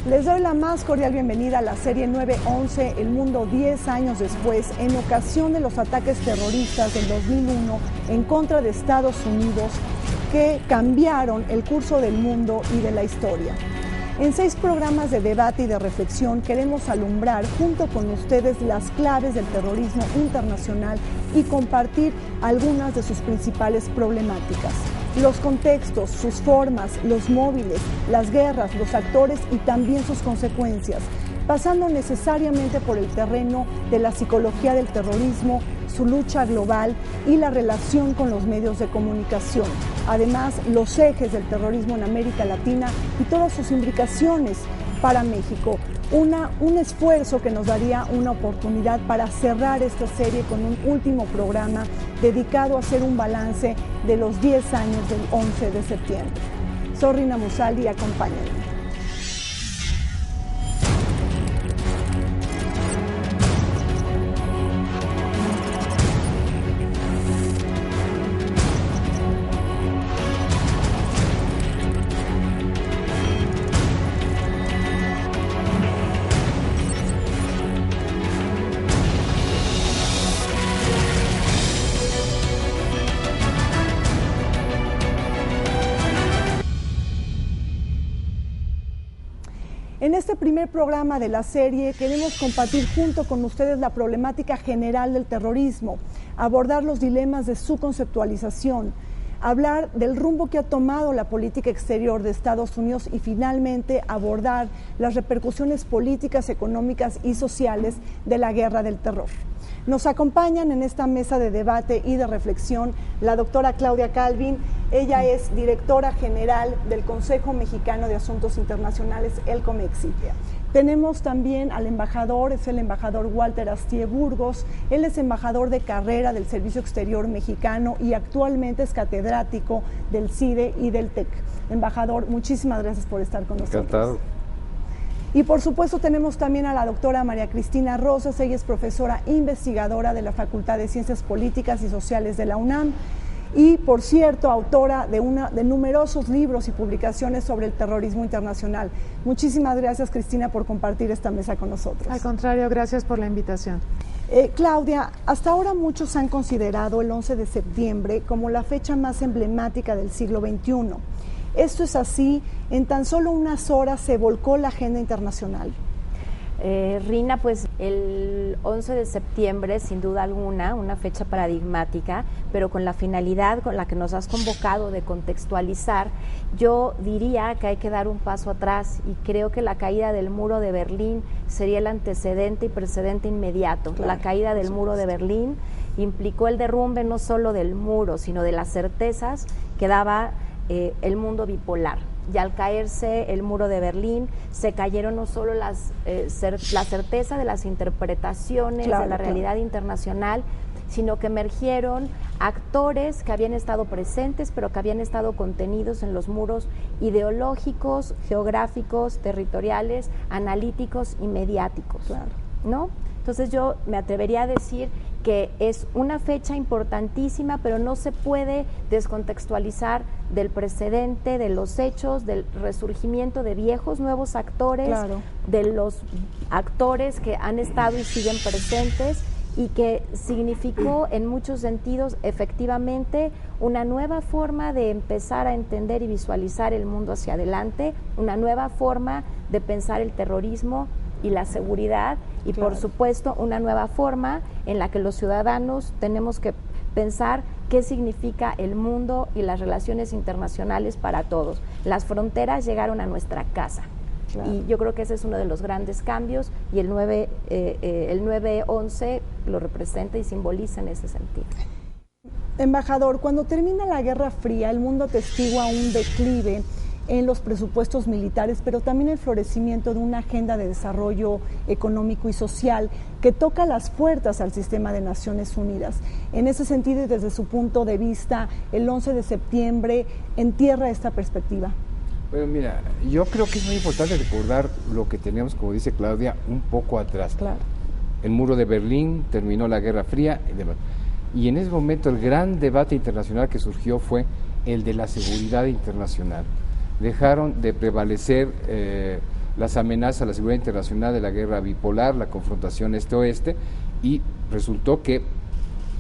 Les doy la más cordial bienvenida a la serie 9/11, El Mundo 10 años después, en ocasión de los ataques terroristas del 2001 en contra de Estados Unidos que cambiaron el curso del mundo y de la historia. En 6 programas de debate y de reflexión queremos alumbrar junto con ustedes las claves del terrorismo internacional y compartir algunas de sus principales problemáticas. Los contextos, sus formas, los móviles, las guerras, los actores y también sus consecuencias, pasando necesariamente por el terreno de la psicología del terrorismo, su lucha global y la relación con los medios de comunicación. Además, los ejes del terrorismo en América Latina y todas sus implicaciones para México. Un esfuerzo que nos daría una oportunidad para cerrar esta serie con un último programa dedicado a hacer un balance de los 10 años del 11 de septiembre. Soy Rina Musaldi y acompáñenme. En este primer programa de la serie queremos compartir junto con ustedes la problemática general del terrorismo, abordar los dilemas de su conceptualización, hablar del rumbo que ha tomado la política exterior de Estados Unidos y finalmente abordar las repercusiones políticas, económicas y sociales de la guerra del terror. Nos acompañan en esta mesa de debate y de reflexión la doctora Claudia Calvin. Ella es directora general del Consejo Mexicano de Asuntos Internacionales, el COMEXI. Tenemos también al embajador, es el embajador Walter Astier Burgos. Él es embajador de carrera del Servicio Exterior Mexicano y actualmente es catedrático del CIDE y del TEC. Embajador, muchísimas gracias por estar con nosotros. Encantado. Y por supuesto tenemos también a la doctora María Cristina Rosas. Ella es profesora investigadora de la Facultad de Ciencias Políticas y Sociales de la UNAM y, por cierto, autora de numerosos libros y publicaciones sobre el terrorismo internacional. Muchísimas gracias, Cristina, por compartir esta mesa con nosotros. Al contrario, gracias por la invitación. Claudia, hasta ahora muchos han considerado el 11 de septiembre como la fecha más emblemática del siglo XXI. Esto es así, en tan solo unas horas se volcó la agenda internacional. Rina, pues el 11 de septiembre, sin duda alguna, una fecha paradigmática, pero con la finalidad con la que nos has convocado de contextualizar, yo diría que hay que dar un paso atrás y creo que la caída del muro de Berlín sería el antecedente y precedente inmediato. Claro, la caída del muro de Berlín implicó el derrumbe no solo del muro, sino de las certezas que daba el mundo bipolar. Y al caerse el muro de Berlín, se cayeron no solo la certeza de las interpretaciones de la realidad internacional, sino que emergieron actores que habían estado presentes, pero que habían estado contenidos en los muros ideológicos, geográficos, territoriales, analíticos y mediáticos, ¿no? Entonces yo me atrevería a decir que es una fecha importantísima, pero no se puede descontextualizar del precedente, de los hechos, del resurgimiento de viejos, nuevos actores, de los actores que han estado y siguen presentes y que significó en muchos sentidos efectivamente una nueva forma de empezar a entender y visualizar el mundo hacia adelante, una nueva forma de pensar el terrorismo y la seguridad y por supuesto una nueva forma en la que los ciudadanos tenemos que pensar qué significa el mundo y las relaciones internacionales para todos. Las fronteras llegaron a nuestra casa. Y yo creo que ese es uno de los grandes cambios y el 9/11 lo representa y simboliza en ese sentido. Embajador, cuando termina la Guerra Fría, el mundo atestigua un declive en los presupuestos militares, pero también el florecimiento de una agenda de desarrollo económico y social que toca las puertas al sistema de Naciones Unidas. En ese sentido y desde su punto de vista, el 11 de septiembre entierra esta perspectiva. Bueno, mira, yo creo que es muy importante recordar lo que teníamos, como dice Claudia, un poco atrás. El muro de Berlín, terminó la Guerra Fría y demás. Y en ese momento el gran debate internacional que surgió fue el de la seguridad internacional. Dejaron de prevalecer las amenazas a la seguridad internacional de la guerra bipolar, la confrontación este-oeste, y resultó que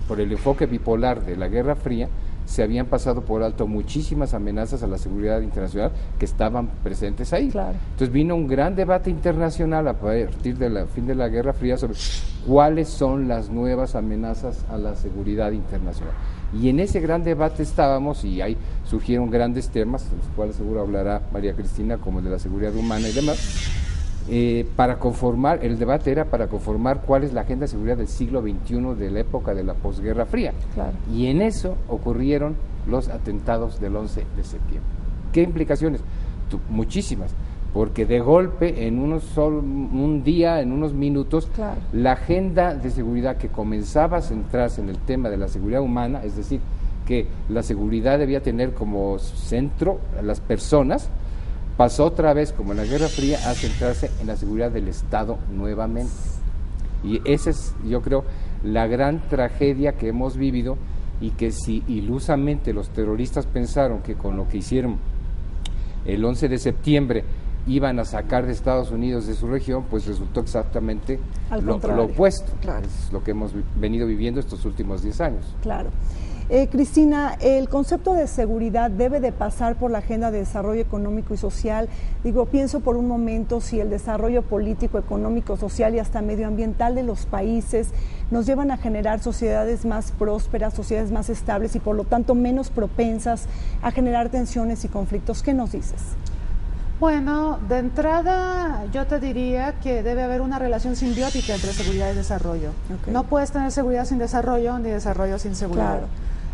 por el enfoque bipolar de la Guerra Fría se habían pasado por alto muchísimas amenazas a la seguridad internacional que estaban presentes ahí. Claro. Entonces vino un gran debate internacional a partir del fin de la Guerra Fría sobre cuáles son las nuevas amenazas a la seguridad internacional. Y en ese gran debate estábamos, y ahí surgieron grandes temas, de los cuales seguro hablará María Cristina, como el de la seguridad humana y demás. El debate era para conformar cuál es la agenda de seguridad del siglo XXI de la época de la posguerra fría. Claro. Y en eso ocurrieron los atentados del 11 de septiembre. ¿Qué implicaciones? Muchísimas, porque de golpe, en un día, en unos minutos, claro, la agenda de seguridad que comenzaba a centrarse en el tema de la seguridad humana, es decir, que la seguridad debía tener como centro a las personas, pasó otra vez, como en la Guerra Fría, a centrarse en la seguridad del Estado nuevamente. Y esa es, yo creo, la gran tragedia que hemos vivido, y que si ilusamente los terroristas pensaron que con lo que hicieron el 11 de septiembre iban a sacar de Estados Unidos de su región, pues resultó exactamente lo opuesto. Claro. Es lo que hemos venido viviendo estos últimos 10 años. Claro. Cristina, el concepto de seguridad debe de pasar por la agenda de desarrollo económico y social. Pienso por un momento si el desarrollo político, económico, social y hasta medioambiental de los países nos llevan a generar sociedades más prósperas, sociedades más estables y por lo tanto menos propensas a generar tensiones y conflictos. ¿Qué nos dices? Bueno, de entrada yo te diría que debe haber una relación simbiótica entre seguridad y desarrollo. Okay. No puedes tener seguridad sin desarrollo, ni desarrollo sin seguridad. Claro.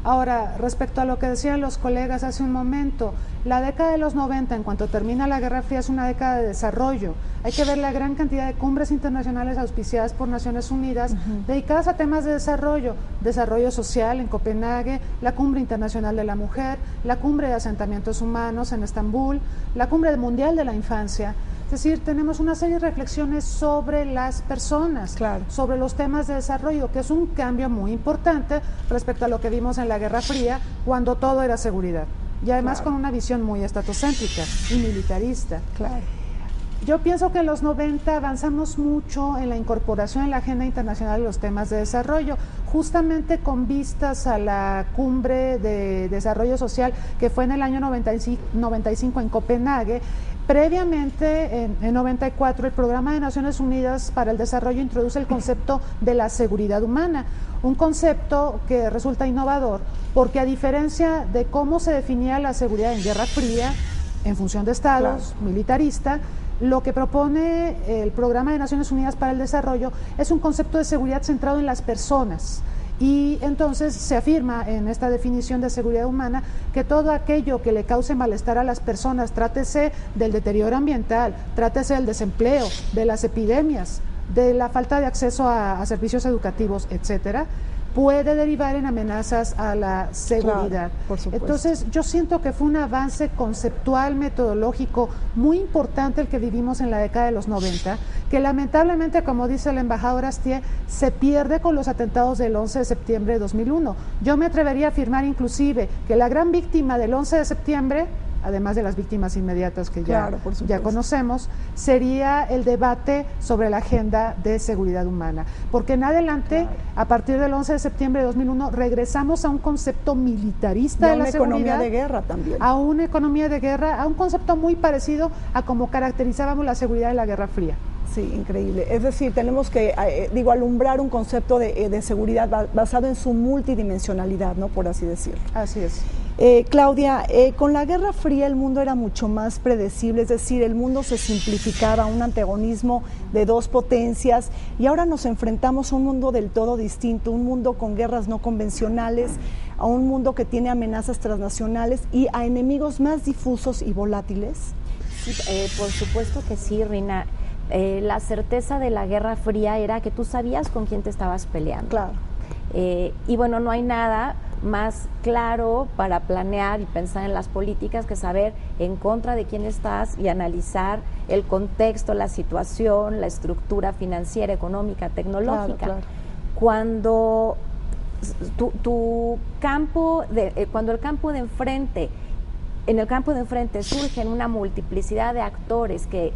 Ahora, respecto a lo que decían los colegas hace un momento, la década de los 90, en cuanto termina la Guerra Fría, es una década de desarrollo. Hay que ver la gran cantidad de cumbres internacionales auspiciadas por Naciones Unidas, dedicadas a temas de desarrollo social en Copenhague, la Cumbre Internacional de la Mujer, la Cumbre de Asentamientos Humanos en Estambul, la Cumbre Mundial de la Infancia. Es decir, tenemos una serie de reflexiones sobre las personas, claro, sobre los temas de desarrollo, que es un cambio muy importante respecto a lo que vimos en la Guerra Fría, cuando todo era seguridad. Y además claro, con una visión muy estatocéntrica y militarista. Claro. Yo pienso que en los 90 avanzamos mucho en la incorporación en la agenda internacional de los temas de desarrollo, justamente con vistas a la cumbre de desarrollo social que fue en el año 95 en Copenhague. Previamente, en 94, el Programa de Naciones Unidas para el Desarrollo introduce el concepto de la seguridad humana, un concepto que resulta innovador, porque a diferencia de cómo se definía la seguridad en Guerra Fría, en función de estados, claro, militarista, lo que propone el Programa de Naciones Unidas para el Desarrollo es un concepto de seguridad centrado en las personas. Y entonces se afirma en esta definición de seguridad humana que todo aquello que le cause malestar a las personas, trátese del deterioro ambiental, trátese del desempleo, de las epidemias, de la falta de acceso a servicios educativos, etcétera, puede derivar en amenazas a la seguridad. Claro, por supuesto. Entonces, yo siento que fue un avance conceptual, metodológico muy importante el que vivimos en la década de los 90, que lamentablemente, como dice el embajador Astier, se pierde con los atentados del 11 de septiembre de 2001. Yo me atrevería a afirmar inclusive que la gran víctima del 11 de septiembre, además de las víctimas inmediatas que claro, ya conocemos, sería el debate sobre la agenda de seguridad humana. Porque en adelante, claro, a partir del 11 de septiembre de 2001, regresamos a un concepto militarista de la seguridad. A una economía de guerra también. A una economía de guerra, a un concepto muy parecido a como caracterizábamos la seguridad de la Guerra Fría. Sí, increíble. Es decir, tenemos que, alumbrar un concepto de seguridad basado en su multidimensionalidad, ¿no? Por así decirlo. Así es. Claudia, con la Guerra Fría el mundo era mucho más predecible, es decir, el mundo se simplificaba, un antagonismo de dos potencias, y ahora nos enfrentamos a un mundo del todo distinto, un mundo con guerras no convencionales, a un mundo que tiene amenazas transnacionales y a enemigos más difusos y volátiles. Sí, por supuesto que sí, Rina. La certeza de la Guerra Fría era que tú sabías con quién te estabas peleando. Claro. Y bueno, no hay nada más claro para planear y pensar en las políticas que saber en contra de quién estás y analizar el contexto, la situación, la estructura financiera, económica, tecnológica. Claro, claro. Cuando cuando el campo de enfrente, en el campo de enfrente surgen una multiplicidad de actores que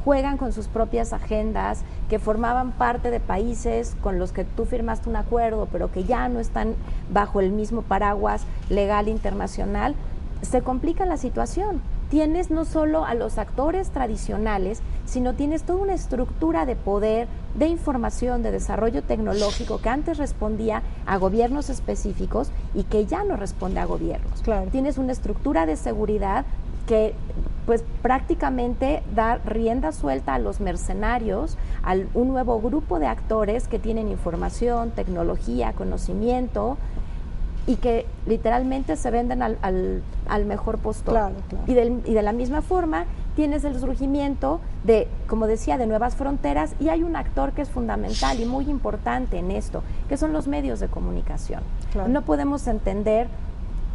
juegan con sus propias agendas, que formaban parte de países con los que tú firmaste un acuerdo, pero que ya no están bajo el mismo paraguas legal internacional, se complica la situación. Tienes no solo a los actores tradicionales, sino tienes toda una estructura de poder, de información, de desarrollo tecnológico que antes respondía a gobiernos específicos y que ya no responde a gobiernos. Claro. Tienes una estructura de seguridad que pues prácticamente da rienda suelta a los mercenarios, a un nuevo grupo de actores que tienen información, tecnología, conocimiento, y que literalmente se venden al mejor postor. Claro, claro. Y de la misma forma tienes el surgimiento de, como decía, de nuevas fronteras, y hay un actor que es fundamental y muy importante en esto, que son los medios de comunicación. Claro. No podemos entender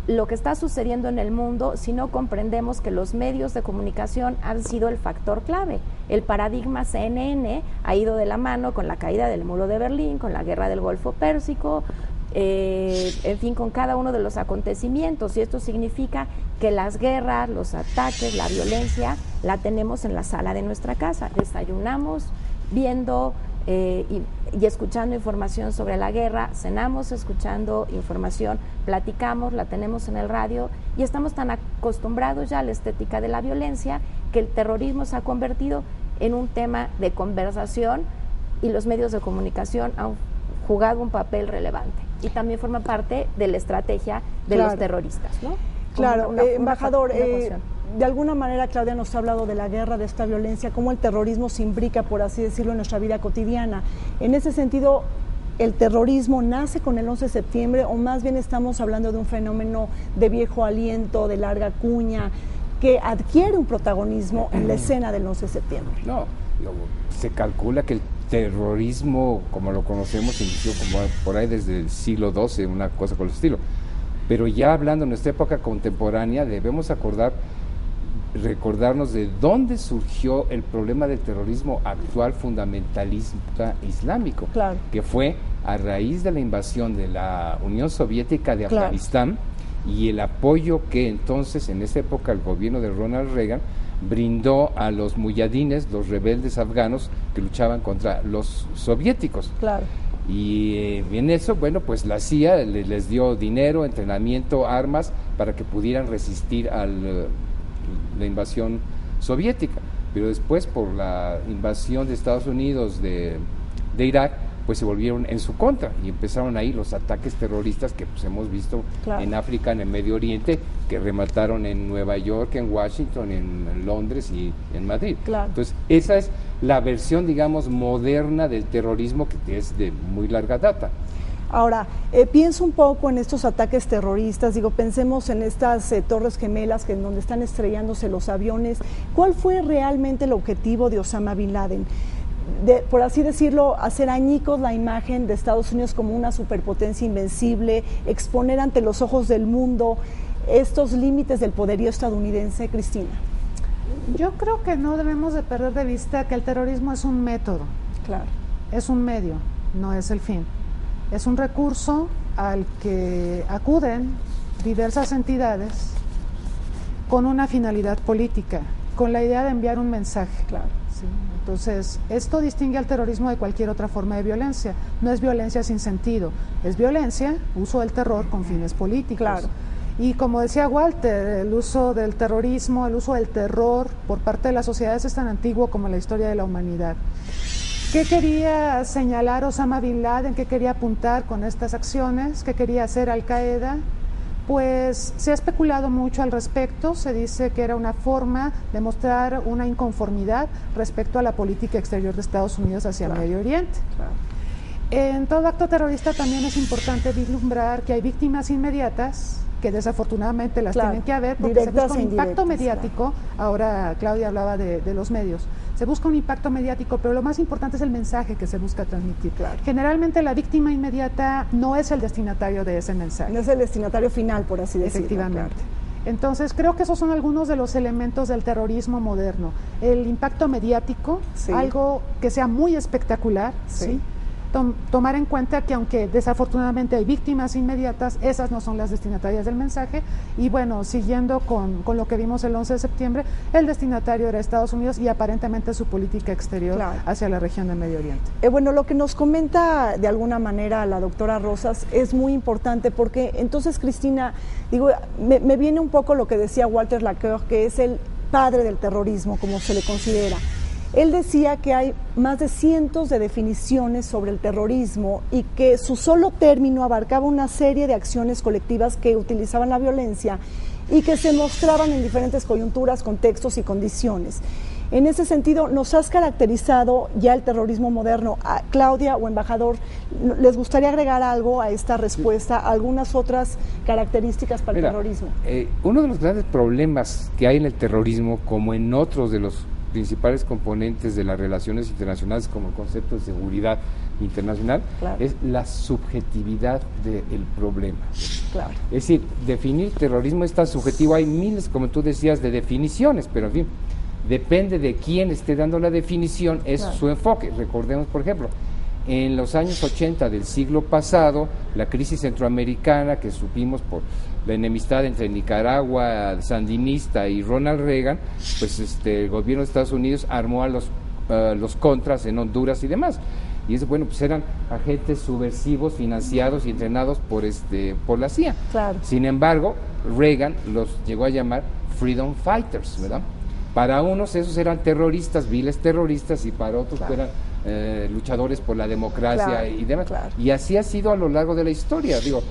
lo que está sucediendo en el mundo si no comprendemos que los medios de comunicación han sido el factor clave. El paradigma CNN ha ido de la mano con la caída del muro de Berlín, con la guerra del Golfo Pérsico, en fin, con cada uno de los acontecimientos, y esto significa que las guerras, los ataques, la violencia, la tenemos en la sala de nuestra casa. Desayunamos viendo y escuchando información sobre la guerra, cenamos escuchando información, platicamos, la tenemos en el radio, y estamos tan acostumbrados ya a la estética de la violencia que el terrorismo se ha convertido en un tema de conversación, y los medios de comunicación han jugado un papel relevante y también forma parte de la estrategia de los terroristas, ¿no? Claro, embajador, de alguna manera Claudia nos ha hablado de la guerra, de esta violencia, cómo el terrorismo se imbrica, por así decirlo, en nuestra vida cotidiana. En ese sentido, ¿el terrorismo nace con el 11 de septiembre o más bien estamos hablando de un fenómeno de viejo aliento, de larga cuña, que adquiere un protagonismo en la escena del 11 de septiembre? No, se calcula que el terrorismo, como lo conocemos, inició como por ahí desde el siglo XII, una cosa por el estilo. Pero ya hablando en nuestra época contemporánea, debemos recordarnos de dónde surgió el problema del terrorismo actual fundamentalista islámico, claro, que fue a raíz de la invasión de la Unión Soviética de Afganistán, y el apoyo que entonces, en esa época, el gobierno de Ronald Reagan brindó a los muyadines, los rebeldes afganos que luchaban contra los soviéticos. Claro. Y en eso, bueno, pues la CIA les dio dinero, entrenamiento, armas, para que pudieran resistir a la invasión soviética. Pero después, por la invasión de Estados Unidos de Irak, pues se volvieron en su contra y empezaron ahí los ataques terroristas que pues hemos visto en África, en el Medio Oriente, que remataron en Nueva York, en Washington, en Londres y en Madrid. Claro. Entonces, esa es la versión, digamos, moderna del terrorismo, que es de muy larga data. Ahora, pienso un poco en estos ataques terroristas, pensemos en estas torres gemelas en donde están estrellándose los aviones. ¿Cuál fue realmente el objetivo de Osama Bin Laden? Por así decirlo, hacer añicos la imagen de Estados Unidos como una superpotencia invencible, exponer ante los ojos del mundo estos límites del poderío estadounidense. Cristina. Yo creo que no debemos de perder de vista que el terrorismo es un método. Claro. Es un medio, no es el fin. Es un recurso al que acuden diversas entidades con una finalidad política, con la idea de enviar un mensaje. Claro. ¿Sí? Entonces, esto distingue al terrorismo de cualquier otra forma de violencia. No es violencia sin sentido, es violencia, uso del terror con fines políticos. Claro. Y como decía Walter, el uso del terrorismo, el uso del terror por parte de las sociedades es tan antiguo como la historia de la humanidad. ¿Qué quería señalar Osama Bin Laden? ¿Qué quería apuntar con estas acciones? ¿Qué quería hacer Al-Qaeda? Pues se ha especulado mucho al respecto. Se dice que era una forma de mostrar una inconformidad respecto a la política exterior de Estados Unidos hacia el Medio Oriente. Claro. En todo acto terrorista también es importante vislumbrar que hay víctimas inmediatas, que desafortunadamente las tienen que haber, porque se busca un impacto mediático. Ahora Claudia hablaba de los medios. Se busca un impacto mediático, pero lo más importante es el mensaje que se busca transmitir. Claro. Generalmente la víctima inmediata no es el destinatario de ese mensaje. No es el destinatario final, por así decirlo. Efectivamente. Claro. Entonces creo que esos son algunos de los elementos del terrorismo moderno. El impacto mediático, algo que sea muy espectacular, ¿sí? tomar en cuenta que aunque desafortunadamente hay víctimas inmediatas, esas no son las destinatarias del mensaje. Y bueno, siguiendo con lo que vimos el 11 de septiembre, el destinatario era Estados Unidos y aparentemente su política exterior hacia la región del Medio Oriente. Bueno, lo que nos comenta de alguna manera la doctora Rosas es muy importante, porque entonces, Cristina, digo, me viene un poco lo que decía Walter Laqueur, que es el padre del terrorismo, como se le considera. Él decía que hay más de cientos de definiciones sobre el terrorismo y que su solo término abarcaba una serie de acciones colectivas que utilizaban la violencia y que se mostraban en diferentes coyunturas, contextos y condiciones. En ese sentido, nos has caracterizado ya el terrorismo moderno. Claudia o embajador, ¿les gustaría agregar algo a esta respuesta, algunas otras características para el terrorismo? Uno de los grandes problemas que hay en el terrorismo, como en otros de los principales componentes de las relaciones internacionales, como el concepto de seguridad internacional, es la subjetividad del problema. Claro. Es decir, definir terrorismo es tan subjetivo, hay miles, como tú decías, de definiciones, pero en fin, depende de quién esté dando la definición, es su enfoque. Recordemos, por ejemplo, en los años 80 del siglo pasado, la crisis centroamericana, que supimos por la enemistad entre Nicaragua sandinista y Ronald Reagan, pues el gobierno de Estados Unidos armó a los contras en Honduras y demás. Y eso, bueno, pues eran agentes subversivos financiados y entrenados por la CIA. Claro. Sin embargo, Reagan los llegó a llamar Freedom Fighters, ¿verdad? Para unos esos eran terroristas, viles terroristas, y para otros eran luchadores por la democracia y demás. Y así ha sido a lo largo de la historia. Digo,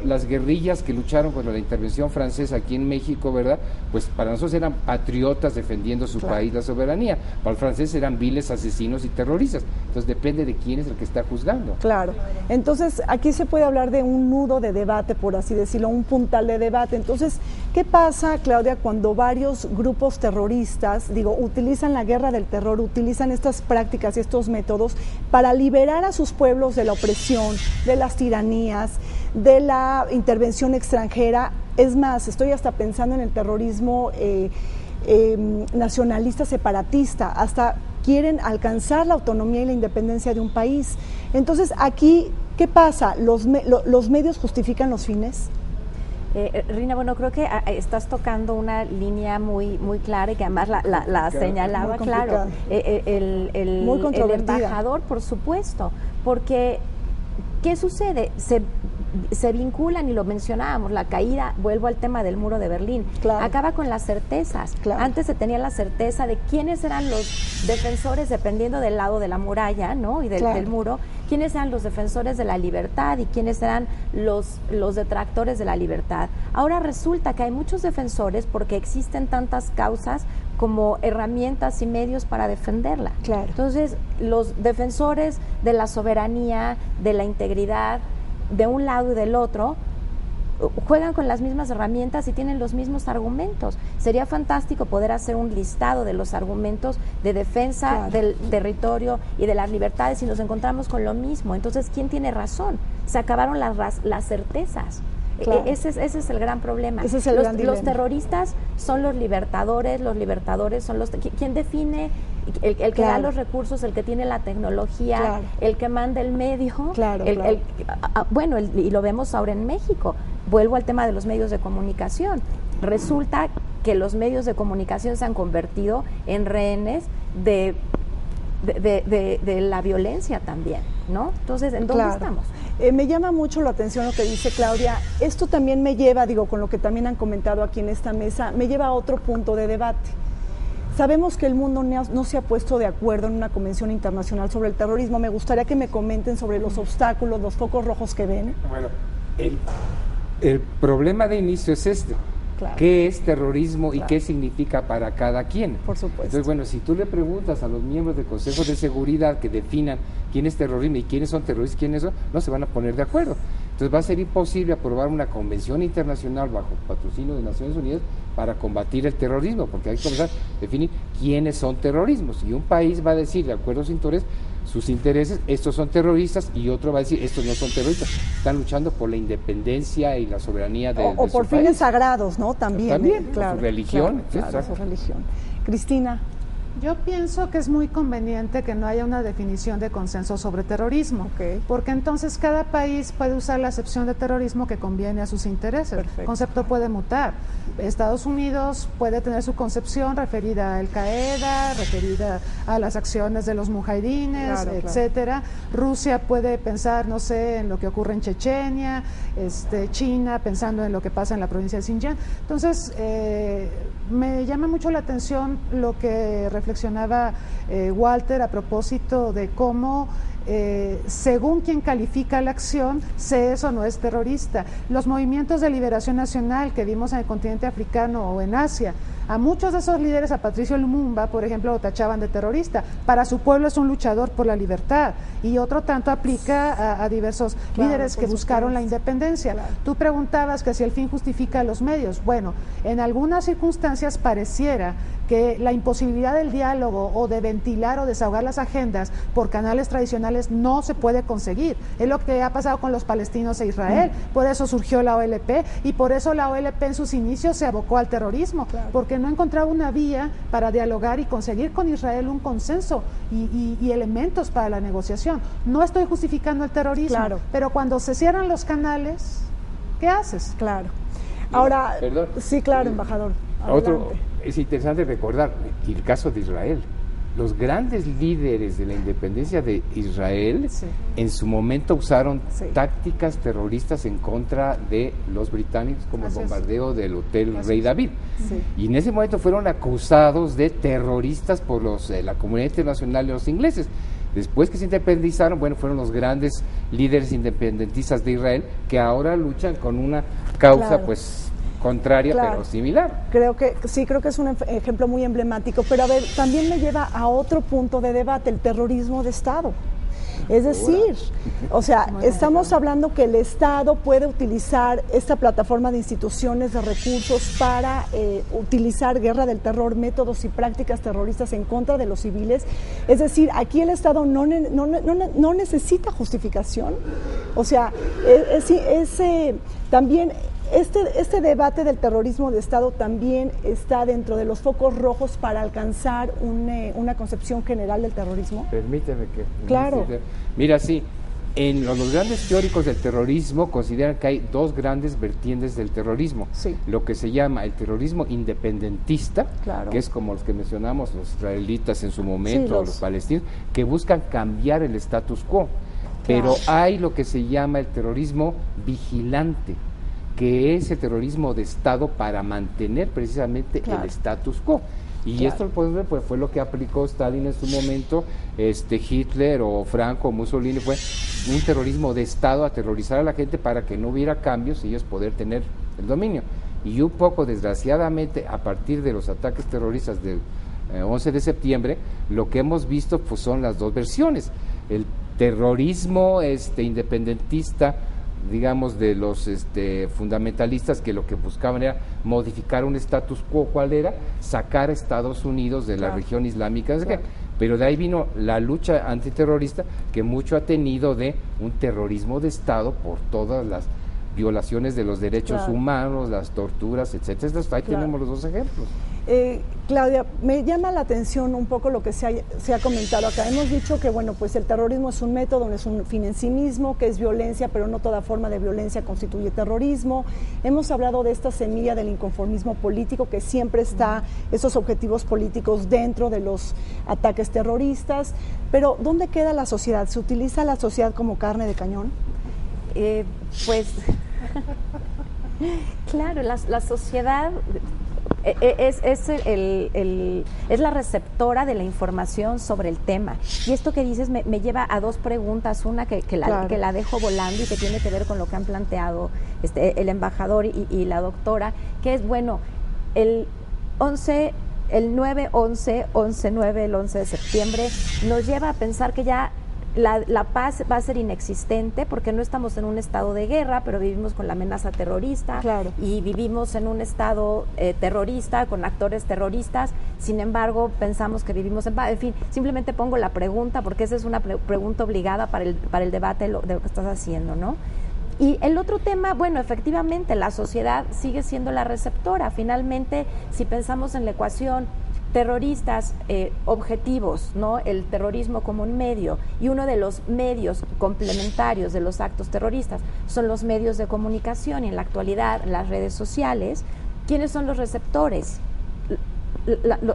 las guerrillas que lucharon contra la intervención francesa aquí en México, ¿verdad? Pues para nosotros eran patriotas defendiendo su país, la soberanía. Para los franceses eran viles asesinos y terroristas. Entonces depende de quién es el que está juzgando. Claro. Entonces aquí se puede hablar de un nudo de debate, por así decirlo, un puntal de debate. Entonces, ¿qué pasa, Claudia, cuando varios grupos terroristas, utilizan la guerra del terror, utilizan estas prácticas y estos métodos para liberar a sus pueblos de la opresión, de las tiranías, de la intervención extranjera? Es más, estoy hasta pensando en el terrorismo nacionalista separatista, hasta quieren alcanzar la autonomía y la independencia de un país. Entonces, aquí, ¿qué pasa? ¿Los medios justifican los fines? Rina, bueno, creo que estás tocando una línea muy clara y que además la señalaba claro. El embajador, por supuesto, porque ¿qué sucede? Se vinculan, y lo mencionábamos, la caída, vuelvo al tema del muro de Berlín, acaba con las certezas. Antes se tenía la certeza de quiénes eran los defensores, dependiendo del lado de la muralla, ¿no? Y del muro, quiénes eran los defensores de la libertad y quiénes eran los detractores de la libertad. Ahora resulta que hay muchos defensores porque existen tantas causas como herramientas y medios para defenderla. Entonces, los defensores de la soberanía, de la integridad, de un lado y del otro, juegan con las mismas herramientas y tienen los mismos argumentos. Sería fantástico poder hacer un listado de los argumentos de defensa del territorio y de las libertades, y nos encontramos con lo mismo. Entonces, ¿quién tiene razón? Se acabaron las certezas. Ese es el gran problema. Los terroristas son los libertadores son los... ¿Quién define? El que da los recursos, el que tiene la tecnología, el que manda el medio. Bueno, y lo vemos ahora en México. Vuelvo al tema de los medios de comunicación. Resulta que los medios de comunicación se han convertido en rehenes de la violencia también, ¿no? Entonces, ¿en dónde estamos? Me llama mucho la atención lo que dice Claudia. Esto también me lleva, con lo que también han comentado aquí en esta mesa, me lleva a otro punto de debate. Sabemos que el mundo no se ha puesto de acuerdo en una convención internacional sobre el terrorismo. Me gustaría que me comenten sobre los obstáculos, los focos rojos que ven. Bueno, el problema de inicio es este. ¿Qué es terrorismo y qué significa para cada quien? Por supuesto. Entonces, bueno, si tú le preguntas a los miembros del Consejo de Seguridad que definan quién es terrorismo y quiénes son terroristas, quiénes son, no se van a poner de acuerdo. Entonces va a ser imposible aprobar una convención internacional bajo patrocinio de Naciones Unidas para combatir el terrorismo, porque hay que comenzar a definir quiénes son terrorismos, y un país va a decir, de acuerdo a sus intereses, estos son terroristas, y otro va a decir, estos no son terroristas, están luchando por la independencia y la soberanía de o por fines país. Sagrados, ¿no? También su religión. Su religión. Cristina. Yo pienso que es muy conveniente que no haya una definición de consenso sobre terrorismo, porque entonces cada país puede usar la acepción de terrorismo que conviene a sus intereses. El concepto puede mutar. Estados Unidos puede tener su concepción referida a Al-Qaeda, referida a las acciones de los mujahidines, etcétera. Rusia puede pensar, no sé, en lo que ocurre en Chechenia, China pensando en lo que pasa en la provincia de Xinjiang. Entonces, me llama mucho la atención lo que reflexionaba Walter a propósito de cómo según quien califica la acción, se es o no es terrorista. Los movimientos de liberación nacional que vimos en el continente africano o en Asia, a muchos de esos líderes, a Patricio Lumumba, por ejemplo, lo tachaban de terrorista. Para su pueblo es un luchador por la libertad. Y otro tanto aplica a diversos líderes que buscaron la independencia. Tú preguntabas que si el fin justifica los medios. Bueno, en algunas circunstancias pareciera que la imposibilidad del diálogo o de ventilar o desahogar las agendas por canales tradicionales no se puede conseguir. Es lo que ha pasado con los palestinos e Israel. Por eso surgió la OLP y por eso la OLP en sus inicios se abocó al terrorismo, porque no encontraba una vía para dialogar y conseguir con Israel un consenso y elementos para la negociación. No estoy justificando el terrorismo, pero cuando se cierran los canales, ¿qué haces? Ahora, sí, embajador. Otro, es interesante recordar el caso de Israel. Los grandes líderes de la independencia de Israel en su momento usaron tácticas terroristas en contra de los británicos, como el bombardeo del Hotel Rey David. Y en ese momento fueron acusados de terroristas por la comunidad internacional y los ingleses. Después que se independizaron, bueno, fueron los grandes líderes independentistas de Israel que ahora luchan con una causa, pues, contraria, pero similar. Creo que es un ejemplo muy emblemático, pero a ver, también me lleva a otro punto de debate, el terrorismo de Estado. Es decir, o sea, estamos hablando que el Estado puede utilizar esta plataforma de instituciones, de recursos para utilizar guerra del terror, métodos y prácticas terroristas en contra de los civiles. Es decir, aquí el Estado no necesita justificación. O sea, también este debate del terrorismo de Estado también está dentro de los focos rojos para alcanzar una concepción general del terrorismo. Permíteme que... Claro. Mira, sí, los grandes teóricos del terrorismo consideran que hay dos grandes vertientes del terrorismo. Lo que se llama el terrorismo independentista, que es como los que mencionamos, los israelitas en su momento, los palestinos, que buscan cambiar el status quo. Pero hay lo que se llama el terrorismo vigilante, que es el terrorismo de Estado para mantener precisamente el status quo. Y esto pues, fue lo que aplicó Stalin en su momento, Hitler o Franco o Mussolini, fue un terrorismo de Estado, aterrorizar a la gente para que no hubiera cambios y ellos poder tener el dominio. Y un poco, desgraciadamente, a partir de los ataques terroristas del 11 de septiembre, lo que hemos visto pues, son las dos versiones. El terrorismo independentista, digamos, de los fundamentalistas, que lo que buscaban era modificar un status quo. ¿Cuál era? Sacar a Estados Unidos de la región islámica. Pero de ahí vino la lucha antiterrorista, que mucho ha tenido de un terrorismo de Estado por todas las violaciones de los derechos humanos, las torturas, etcétera. Entonces, ahí tenemos los dos ejemplos. Claudia, me llama la atención un poco lo que se ha comentado acá. Hemos dicho que, bueno, pues el terrorismo es un método, no es un fin en sí mismo, que es violencia, pero no toda forma de violencia constituye terrorismo. Hemos hablado de esta semilla del inconformismo político, que siempre está esos objetivos políticos dentro de los ataques terroristas. Pero, ¿dónde queda la sociedad? ¿Se utiliza la sociedad como carne de cañón? Pues, claro, la sociedad... Es la receptora de la información sobre el tema. Y esto que dices me lleva a dos preguntas, una que la dejo volando y que tiene que ver con lo que han planteado el embajador y la doctora, que es, bueno, el 9-11, 11-9, el 11 de septiembre, nos lleva a pensar que ya la paz va a ser inexistente, porque no estamos en un estado de guerra, pero vivimos con la amenaza terrorista y vivimos en un estado terrorista, con actores terroristas. Sin embargo, pensamos que vivimos en paz. En fin, simplemente pongo la pregunta porque esa es una pregunta obligada para el debate de lo que estás haciendo, ¿no? Y el otro tema, bueno, efectivamente, la sociedad sigue siendo la receptora. Finalmente, si pensamos en la ecuación terroristas objetivos, ¿no? El terrorismo como un medio, y uno de los medios complementarios de los actos terroristas son los medios de comunicación, y en la actualidad las redes sociales. ¿Quiénes son los receptores?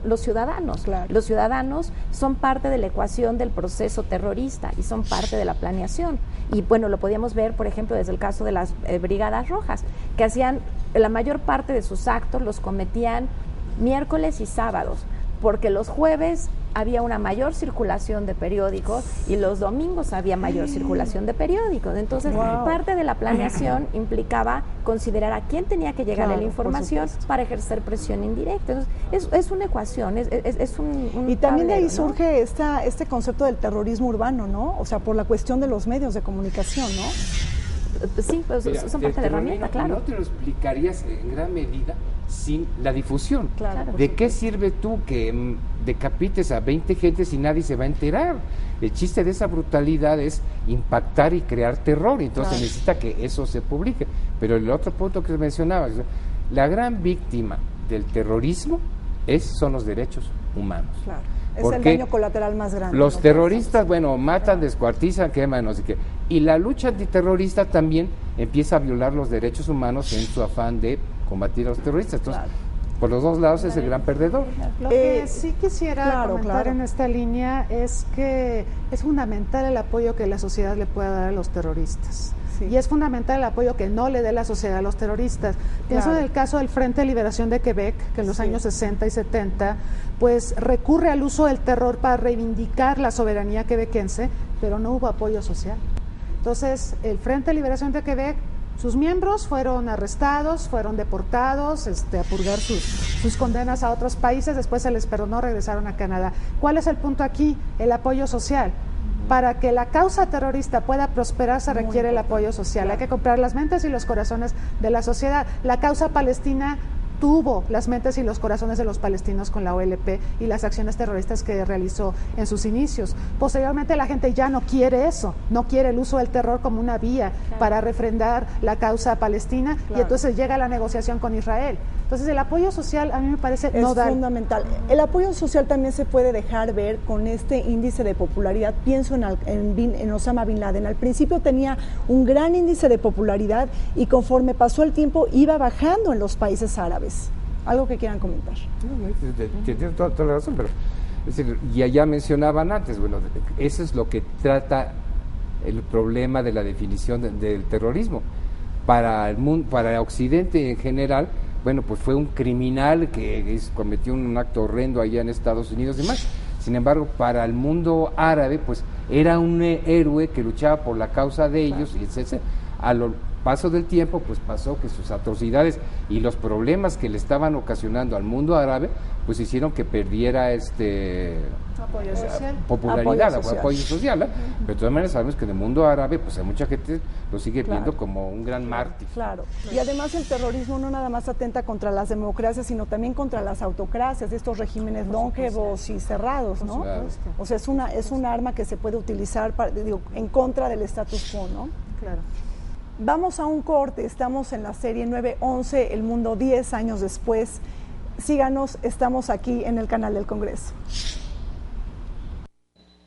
Los ciudadanos. Claro. Los ciudadanos son parte de la ecuación del proceso terrorista y son parte de la planeación. Y bueno, lo podíamos ver, por ejemplo, desde el caso de las Brigadas Rojas, que hacían la mayor parte de sus actos, los cometían miércoles y sábados, porque los jueves había una mayor circulación de periódicos y los domingos había mayor circulación de periódicos. Entonces, parte de la planeación implicaba considerar a quién tenía que llegar la información para ejercer presión indirecta. Entonces, es una ecuación, es un y también tablero, de ahí ¿no? surge este concepto del terrorismo urbano, ¿no? O sea, por la cuestión de los medios de comunicación, ¿no? Sí, pues Mira, son parte de la herramienta, claro. No te lo explicarías en gran medida sin la difusión. Claro. ¿De qué sirve tú que decapites a 20 gentes y nadie se va a enterar? El chiste de esa brutalidad es impactar y crear terror, entonces necesita que eso se publique. Pero el otro punto que mencionabas, la gran víctima del terrorismo son los derechos humanos. Claro. Es el daño colateral más grande. Los terroristas, bueno, matan, descuartizan, queman, no sé qué. Y la lucha antiterrorista también empieza a violar los derechos humanos en su afán de combatir a los terroristas. Entonces, por los dos lados es el gran perdedor. Lo que sí quisiera comentar en esta línea es que es fundamental el apoyo que la sociedad le pueda dar a los terroristas. Sí. Y es fundamental el apoyo que no le dé la sociedad a los terroristas. Pienso en el caso del Frente de Liberación de Quebec, que en los años 60 y 70, pues recurre al uso del terror para reivindicar la soberanía quebequense, pero no hubo apoyo social. Entonces, el Frente de Liberación de Quebec, sus miembros fueron arrestados, fueron deportados, a purgar sus condenas a otros países, después se les perdonó, regresaron a Canadá. ¿Cuál es el punto aquí? El apoyo social. Para que la causa terrorista pueda prosperar se requiere el apoyo social. Hay que comprar las mentes y los corazones de la sociedad. La causa palestina tuvo las mentes y los corazones de los palestinos con la OLP y las acciones terroristas que realizó en sus inicios. Posteriormente la gente ya no quiere eso, no quiere el uso del terror como una vía para refrendar la causa palestina y entonces llega la negociación con Israel. Entonces el apoyo social a mí me parece es fundamental. El apoyo social también se puede dejar ver con este índice de popularidad. Pienso en Osama Bin Laden. Al principio tenía un gran índice de popularidad y conforme pasó el tiempo iba bajando en los países árabes. ¿Algo que quieran comentar? Tienes toda la razón, pero es decir, ya mencionaban antes, bueno, eso es lo que trata el problema de la definición del terrorismo. Para el mundo, para Occidente en general, bueno, pues fue un criminal que cometió un acto horrendo allá en Estados Unidos y demás. Sin embargo, para el mundo árabe, pues era un héroe que luchaba por la causa de ellos, y etc. A lo paso del tiempo, pues pasó que sus atrocidades y los problemas que le estaban ocasionando al mundo árabe, pues hicieron que perdiera apoyo social. Popularidad, apoyo social, ¿eh? Pero de todas maneras sabemos que en el mundo árabe, pues hay mucha gente lo sigue viendo como un gran mártir. Claro, y además el terrorismo no nada más atenta contra las democracias, sino también contra las autocracias, estos regímenes longevos y cerrados, ¿no? O sea, es una arma que se puede utilizar en contra del status quo, ¿no? Claro. Vamos a un corte, estamos en la serie 911, El Mundo 10 años después. Síganos, estamos aquí en el canal del Congreso.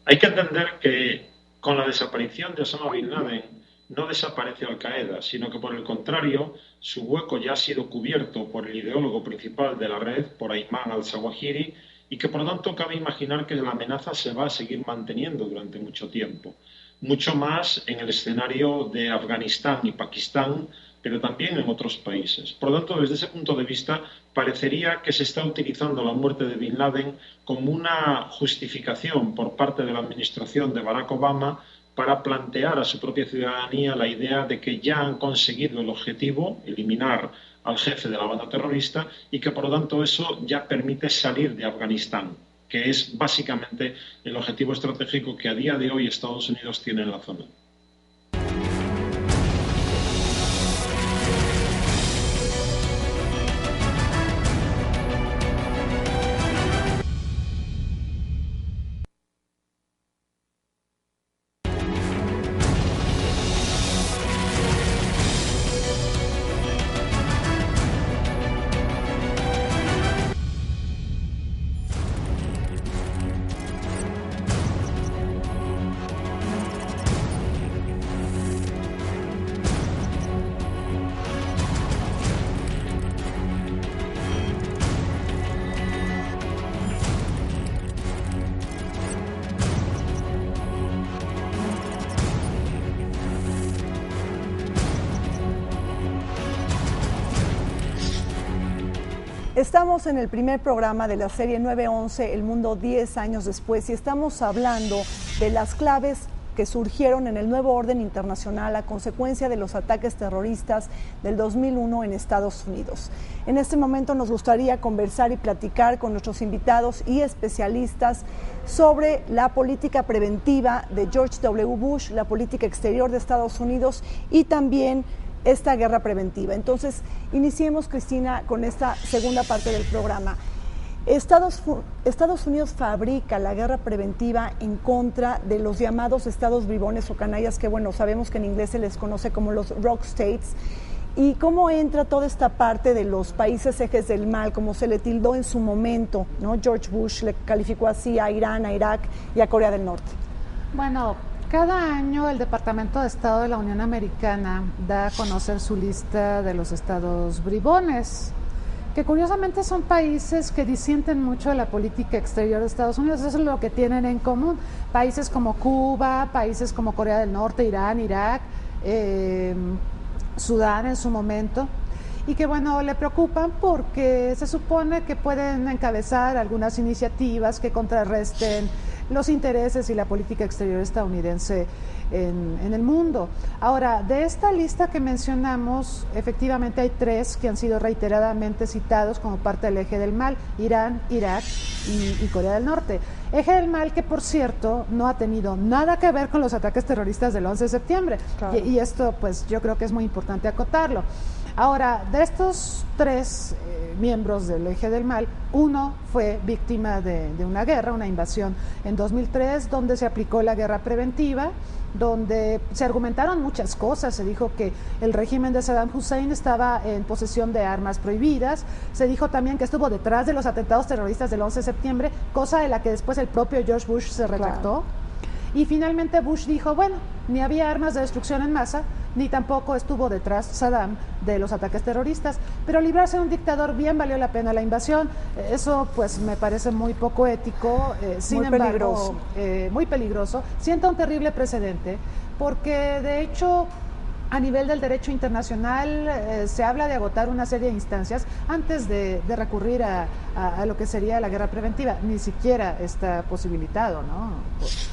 Hay que entender que con la desaparición de Osama Bin Laden no desaparece Al Qaeda, sino que por el contrario, su hueco ya ha sido cubierto por el ideólogo principal de la red, por Ayman al-Zawahiri, y que por lo tanto cabe imaginar que la amenaza se va a seguir manteniendo durante mucho tiempo. Mucho más en el escenario de Afganistán y Pakistán, pero también en otros países. Por lo tanto, desde ese punto de vista, parecería que se está utilizando la muerte de Bin Laden como una justificación por parte de la administración de Barack Obama para plantear a su propia ciudadanía la idea de que ya han conseguido el objetivo, eliminar al jefe de la banda terrorista, y que por lo tanto eso ya permite salir de Afganistán, que es básicamente el objetivo estratégico que a día de hoy Estados Unidos tiene en la zona. Estamos en el primer programa de la serie 911, El Mundo 10 años después, y estamos hablando de las claves que surgieron en el nuevo orden internacional a consecuencia de los ataques terroristas del 2001 en Estados Unidos. En este momento nos gustaría conversar y platicar con nuestros invitados y especialistas sobre la política preventiva de George W. Bush, la política exterior de Estados Unidos y también esta guerra preventiva. Entonces, iniciemos, Cristina, con esta segunda parte del programa. Estados Unidos fabrica la guerra preventiva en contra de los llamados estados bribones o canallas, que bueno, sabemos que en inglés se les conoce como los rogue states, y cómo entra toda esta parte de los países ejes del mal, como se le tildó en su momento, ¿no? George Bush le calificó así a Irán, a Irak y a Corea del Norte. Bueno, cada año el Departamento de Estado de la Unión Americana da a conocer su lista de los estados bribones, que curiosamente son países que disienten mucho de la política exterior de Estados Unidos. Eso es lo que tienen en común. Países como Cuba, países como Corea del Norte, Irán, Irak, Sudán en su momento, y que bueno, le preocupan porque se supone que pueden encabezar algunas iniciativas que contrarresten los intereses y la política exterior estadounidense en el mundo. Ahora, de esta lista que mencionamos, efectivamente hay 3 que han sido reiteradamente citados como parte del eje del mal: Irán, Irak y Corea del Norte. Eje del mal que, por cierto, no ha tenido nada que ver con los ataques terroristas del 11 de septiembre. Claro. Y esto, pues, yo creo que es muy importante acotarlo. Ahora, de estos 3 miembros del eje del mal, uno fue víctima de una guerra, una invasión en 2003, donde se aplicó la guerra preventiva, donde se argumentaron muchas cosas. Se dijo que el régimen de Saddam Hussein estaba en posesión de armas prohibidas, se dijo también que estuvo detrás de los atentados terroristas del 11 de septiembre, cosa de la que después el propio George Bush se retractó. Claro. Y finalmente Bush dijo, bueno, ni había armas de destrucción en masa, ni tampoco estuvo detrás Saddam de los ataques terroristas, pero librarse de un dictador bien valió la pena la invasión. Eso pues me parece muy poco ético, sin embargo, muy peligroso. Sienta un terrible precedente, porque de hecho a nivel del derecho internacional se habla de agotar una serie de instancias antes de recurrir a lo que sería la guerra preventiva. Ni siquiera está posibilitado, ¿no?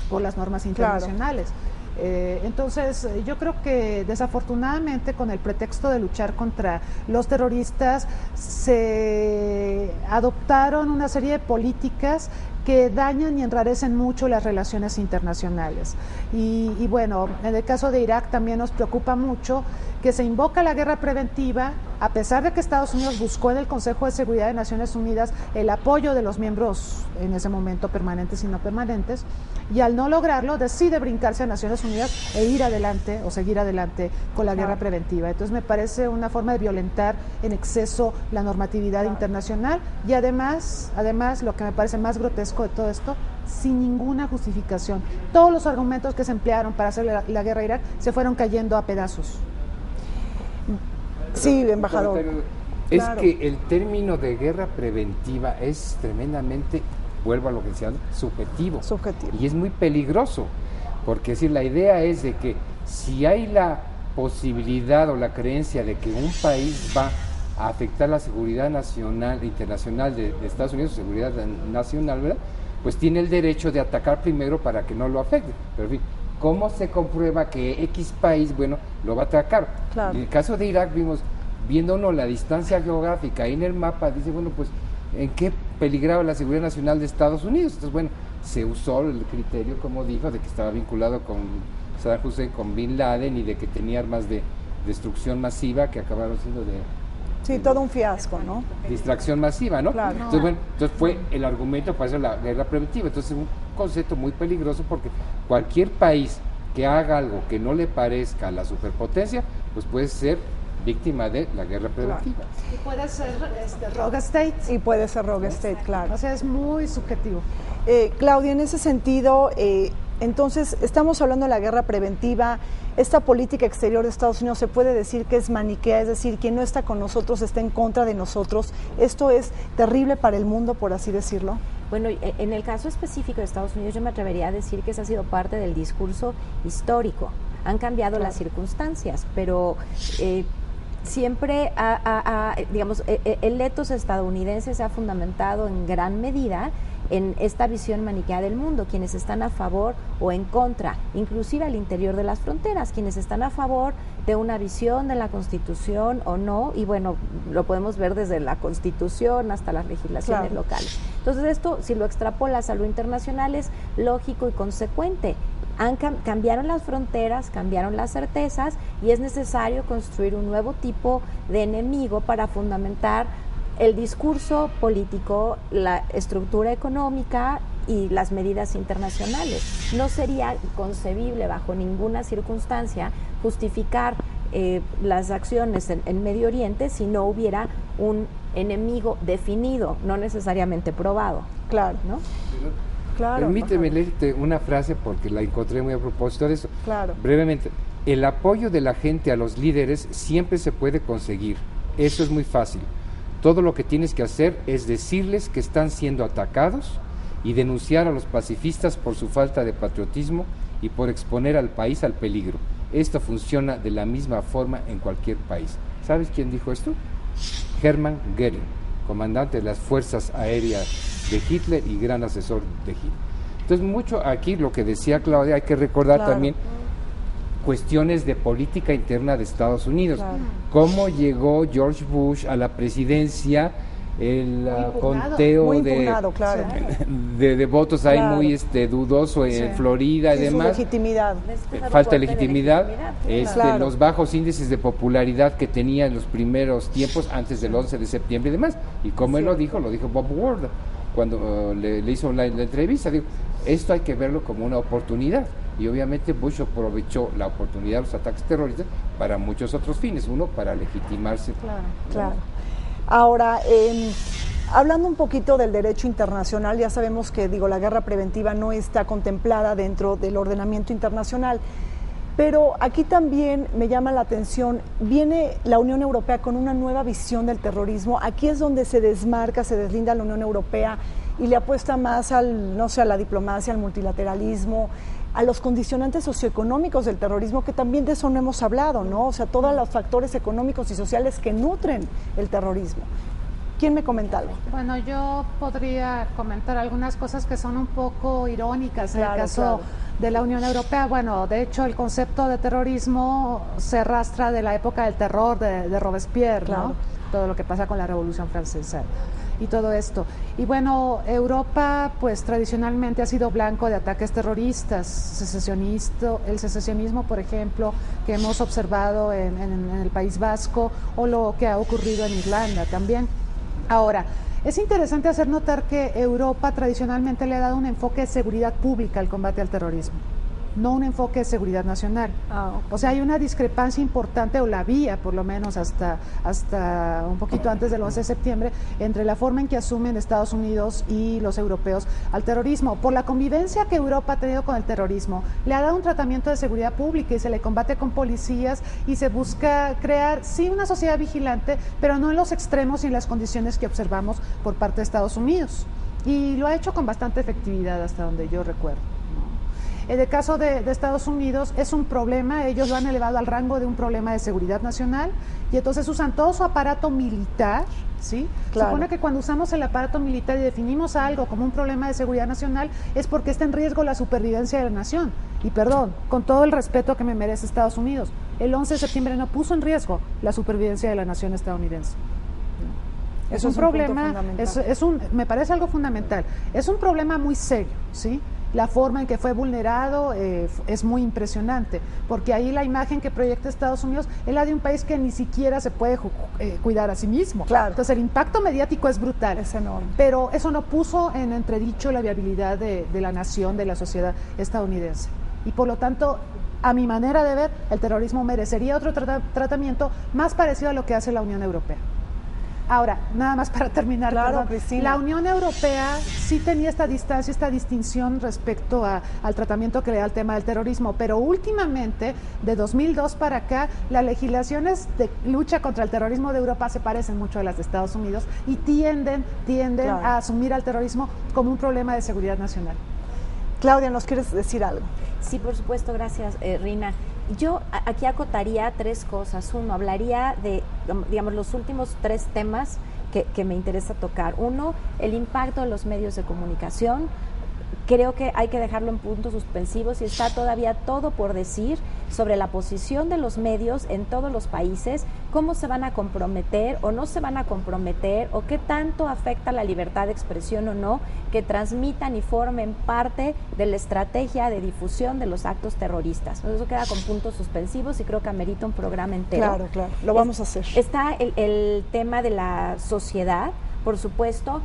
por las normas internacionales. Claro. Entonces, yo creo que desafortunadamente, con el pretexto de luchar contra los terroristas, se adoptaron una serie de políticas que dañan y enrarecen mucho las relaciones internacionales. Y bueno, en el caso de Irak también nos preocupa mucho que se invoca la guerra preventiva, a pesar de que Estados Unidos buscó en el Consejo de Seguridad de Naciones Unidas el apoyo de los miembros en ese momento permanentes y no permanentes, y al no lograrlo decide brincarse a Naciones Unidas e ir adelante o seguir adelante con la guerra preventiva. Entonces me parece una forma de violentar en exceso la normatividad internacional, y además lo que me parece más grotesco de todo esto, sin ninguna justificación. Todos los argumentos que se emplearon para hacer la guerra a Irak se fueron cayendo a pedazos. Sí, embajador. Es claro. Que el término de guerra preventiva es tremendamente, vuelvo a lo que decía, subjetivo. Y es muy peligroso, porque es decir, la idea es de que si hay la posibilidad o la creencia de que un país va a afectar la seguridad nacional, internacional de Estados Unidos, seguridad nacional, ¿verdad?, pues tiene el derecho de atacar primero para que no lo afecte. Pero en fin, ¿cómo se comprueba que X país, bueno, lo va a atacar? Claro. En el caso de Irak viendo uno la distancia geográfica ahí en el mapa, dice, bueno, pues, ¿en qué peligraba la seguridad nacional de Estados Unidos? Entonces, bueno, se usó el criterio, como dijo, de que estaba vinculado con Saddam Hussein, con Bin Laden, y de que tenía armas de destrucción masiva que acabaron siendo Sí, todo un fiasco, ¿no? Distracción masiva, ¿no? Claro. Entonces, bueno, fue el argumento para hacer la guerra preventiva. Entonces, es un concepto muy peligroso, porque cualquier país que haga algo que no le parezca a la superpotencia, pues puede ser víctima de la guerra preventiva. Claro. Y puede ser rogue state. Y puede ser rogue state, claro. O sea, es muy subjetivo. Claudia, en ese sentido, entonces, estamos hablando de la guerra preventiva. Esta política exterior de Estados Unidos se puede decir que es maniquea, es decir, quien no está con nosotros está en contra de nosotros. ¿Esto es terrible para el mundo, por así decirlo? Bueno, en el caso específico de Estados Unidos, yo me atrevería a decir que esa ha sido parte del discurso histórico. Han cambiado las circunstancias, pero siempre, digamos, el ethos estadounidense se ha fundamentado en gran medida en esta visión maniquea del mundo, quienes están a favor o en contra, inclusive al interior de las fronteras, quienes están a favor de una visión de la Constitución o no, y bueno, lo podemos ver desde la Constitución hasta las legislaciones locales. Entonces esto, si lo extrapolas a lo internacional, es lógico y consecuente. Cambiaron las fronteras, cambiaron las certezas y es necesario construir un nuevo tipo de enemigo para fundamentar el discurso político, la estructura económica y las medidas internacionales. No sería concebible bajo ninguna circunstancia justificar las acciones en Medio Oriente si no hubiera un enemigo definido, no necesariamente probado. Claro, ¿no? Claro. Permíteme leerte una frase porque la encontré muy a propósito de eso. Claro. Brevemente, el apoyo de la gente a los líderes siempre se puede conseguir. Eso es muy fácil. Todo lo que tienes que hacer es decirles que están siendo atacados y denunciar a los pacifistas por su falta de patriotismo y por exponer al país al peligro. Esto funciona de la misma forma en cualquier país. ¿Sabes quién dijo esto? Hermann Göring, comandante de las fuerzas aéreas de Hitler y gran asesor de Hitler. Entonces, mucho aquí lo que decía Claudia, hay que recordar también cuestiones de política interna de Estados Unidos. Cómo llegó George Bush a la presidencia, el conteo de votos ahí muy dudoso en Florida y demás. Su legitimidad. Falta de legitimidad. Los bajos índices de popularidad que tenía en los primeros tiempos antes del 11 de septiembre y demás. Y como él lo dijo Bob Ward cuando le hizo la entrevista, dijo, esto hay que verlo como una oportunidad. Y obviamente Bush aprovechó la oportunidad de los ataques terroristas para muchos otros fines. Uno, para legitimarse. Claro. Ahora, hablando un poquito del derecho internacional, ya sabemos que la guerra preventiva no está contemplada dentro del ordenamiento internacional, pero aquí también me llama la atención, viene la Unión Europea con una nueva visión del terrorismo. Aquí es donde se desmarca, se deslinda la Unión Europea y le apuesta más a la diplomacia, al multilateralismo, a los condicionantes socioeconómicos del terrorismo, que también de eso no hemos hablado, ¿no? O sea, todos los factores económicos y sociales que nutren el terrorismo. ¿Quién me comenta algo? Bueno, yo podría comentar algunas cosas que son un poco irónicas en el caso de la Unión Europea. Bueno, de hecho, el concepto de terrorismo se arrastra de la época del terror de Robespierre, ¿no? Todo lo que pasa con la Revolución Francesa y todo esto. Y bueno, Europa pues tradicionalmente ha sido blanco de ataques terroristas, el secesionismo, por ejemplo, que hemos observado en el País Vasco, o lo que ha ocurrido en Irlanda también. Ahora, es interesante hacer notar que Europa tradicionalmente le ha dado un enfoque de seguridad pública al combate al terrorismo, no un enfoque de seguridad nacional. O sea, hay una discrepancia importante, o la había por lo menos hasta un poquito antes del 11 de septiembre, entre la forma en que asumen Estados Unidos y los europeos al terrorismo. Por la convivencia que Europa ha tenido con el terrorismo, le ha dado un tratamiento de seguridad pública y se le combate con policías y se busca crear, sí, una sociedad vigilante, pero no en los extremos y en las condiciones que observamos por parte de Estados Unidos. Y lo ha hecho con bastante efectividad hasta donde yo recuerdo. En el caso de Estados Unidos es un problema, ellos lo han elevado al rango de un problema de seguridad nacional y entonces usan todo su aparato militar, ¿sí? Se supone que cuando usamos el aparato militar y definimos algo como un problema de seguridad nacional es porque está en riesgo la supervivencia de la nación. Y perdón, con todo el respeto que me merece Estados Unidos, el 11 de septiembre no puso en riesgo la supervivencia de la nación estadounidense. Es un problema, me parece algo fundamental. Es un problema muy serio, ¿sí? La forma en que fue vulnerado es muy impresionante, porque ahí la imagen que proyecta Estados Unidos es la de un país que ni siquiera se puede cuidar a sí mismo. Entonces el impacto mediático es brutal, es enorme. Pero eso no puso en entredicho la viabilidad de la nación, de la sociedad estadounidense. Y por lo tanto, a mi manera de ver, el terrorismo merecería otro tratamiento más parecido a lo que hace la Unión Europea. Ahora, nada más para terminar, la Unión Europea sí tenía esta distancia, esta distinción respecto al tratamiento que le da al tema del terrorismo, pero últimamente, de 2002 para acá, las legislaciones de lucha contra el terrorismo de Europa se parecen mucho a las de Estados Unidos y tienden a asumir al terrorismo como un problema de seguridad nacional. Claudia, ¿nos quieres decir algo? Sí, por supuesto, gracias, Rina. Yo aquí acotaría tres cosas. Uno, hablaría de digamos, los últimos 3 temas que me interesa tocar. Uno, el impacto de los medios de comunicación. Creo que hay que dejarlo en puntos suspensivos y está todavía todo por decir sobre la posición de los medios en todos los países, cómo se van a comprometer o no se van a comprometer, o qué tanto afecta la libertad de expresión o no, que transmitan y formen parte de la estrategia de difusión de los actos terroristas. Eso queda con puntos suspensivos y creo que amerita un programa entero. Claro, lo vamos a hacer. Está el tema de la sociedad, por supuesto.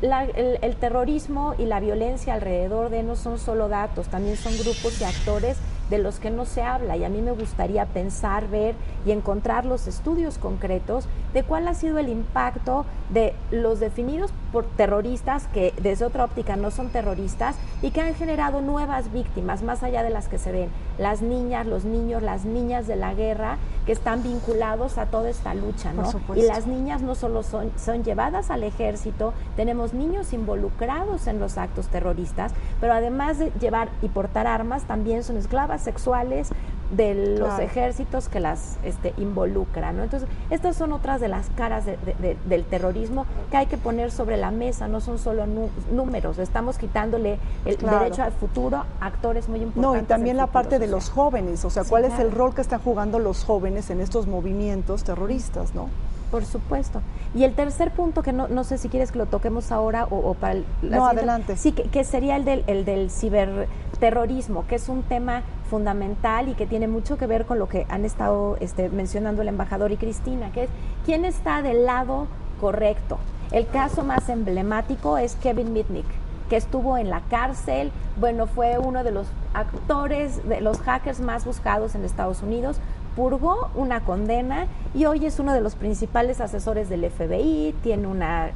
El terrorismo y la violencia alrededor de no son solo datos, también son grupos y actores de los que no se habla, y a mí me gustaría pensar, ver y encontrar los estudios concretos de cuál ha sido el impacto de los definidos por terroristas, que desde otra óptica no son terroristas, y que han generado nuevas víctimas, más allá de las que se ven, las niñas, los niños, las niñas de la guerra, que están vinculados a toda esta lucha, ¿no? Y las niñas no solo son llevadas al ejército, tenemos niños involucrados en los actos terroristas, pero además de llevar y portar armas, también son esclavas sexuales de los ejércitos que las involucran, ¿no? Entonces, estas son otras de las caras del terrorismo que hay que poner sobre la mesa, no son solo números, estamos quitándole el derecho al futuro a actores muy importantes. No, y también la parte social de los jóvenes, o sea, ¿cuál es el rol que están jugando los jóvenes en estos movimientos terroristas, no? Por supuesto. Y el tercer punto, que no sé si quieres que lo toquemos ahora o para la siguiente. Adelante. Sí, que sería el del ciberterrorismo, que es un tema fundamental y que tiene mucho que ver con lo que han estado mencionando el embajador y Cristina, que es quién está del lado correcto. El caso más emblemático es Kevin Mitnick, que estuvo en la cárcel, bueno, fue uno de los actores, de los hackers más buscados en Estados Unidos, purgó una condena y hoy es uno de los principales asesores del FBI, tiene una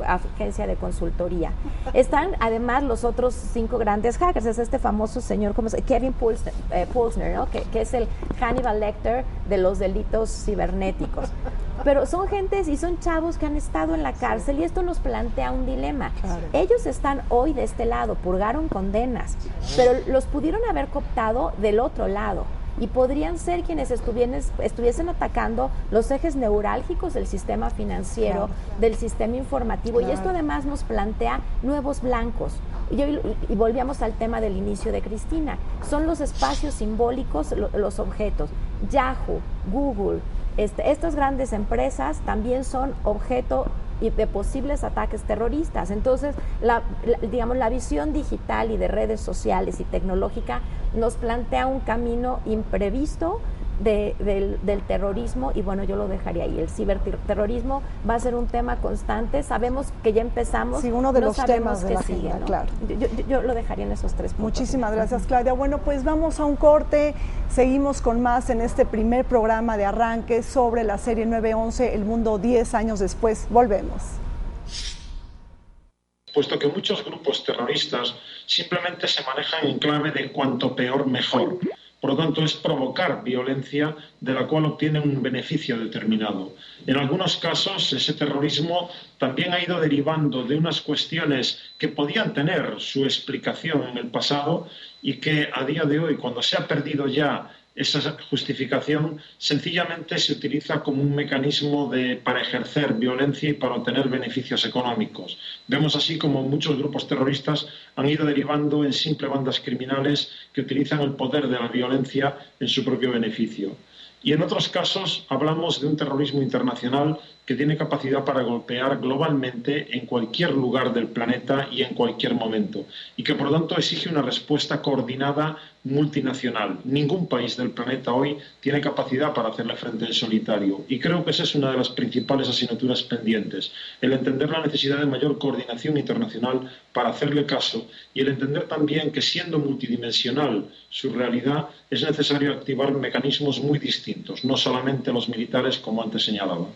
agencia de consultoría. Están además los otros 5 grandes hackers, es este famoso señor como Kevin Pulsner, ¿no? que es el Hannibal Lecter de los delitos cibernéticos. Pero son gentes y son chavos que han estado en la cárcel y esto nos plantea un dilema. Claro. Ellos están hoy de este lado, purgaron condenas, pero los pudieron haber cooptado del otro lado. Y podrían ser quienes estuviesen atacando los ejes neurálgicos del sistema financiero, del sistema informativo, y esto además nos plantea nuevos blancos. Y volvíamos al tema del inicio de Cristina, son los espacios simbólicos, los objetos. Yahoo, Google, estas grandes empresas también son objeto de posibles ataques terroristas. Entonces, digamos, la visión digital y de redes sociales y tecnológica nos plantea un camino imprevisto del terrorismo, y bueno, yo lo dejaría ahí. El ciberterrorismo va a ser un tema constante, sabemos que ya empezamos. Sí, uno de los temas de la sigue, agenda, ¿no? claro. Yo lo dejaría en esos 3 puntos. Muchísimas gracias, Claudia. Bueno, pues vamos a un corte, seguimos con más en este primer programa de arranque sobre la serie 9/11, El Mundo 10 años después. Volvemos. Puesto que muchos grupos terroristas simplemente se manejan en clave de cuanto peor mejor. Por lo tanto, es provocar violencia de la cual obtienen un beneficio determinado. En algunos casos, ese terrorismo también ha ido derivando de unas cuestiones que podían tener su explicación en el pasado y que a día de hoy, cuando se ha perdido ya esa justificación, sencillamente se utiliza como un mecanismo para ejercer violencia y para obtener beneficios económicos. Vemos así como muchos grupos terroristas han ido derivando en simples bandas criminales que utilizan el poder de la violencia en su propio beneficio. Y en otros casos hablamos de un terrorismo internacional que tiene capacidad para golpear globalmente en cualquier lugar del planeta y en cualquier momento, y que por lo tanto exige una respuesta coordinada multinacional. Ningún país del planeta hoy tiene capacidad para hacerle frente en solitario, y creo que esa es una de las principales asignaturas pendientes, el entender la necesidad de mayor coordinación internacional para hacerle caso, y el entender también que siendo multidimensional su realidad es necesario activar mecanismos muy distintos, no solamente los militares como antes señalaba.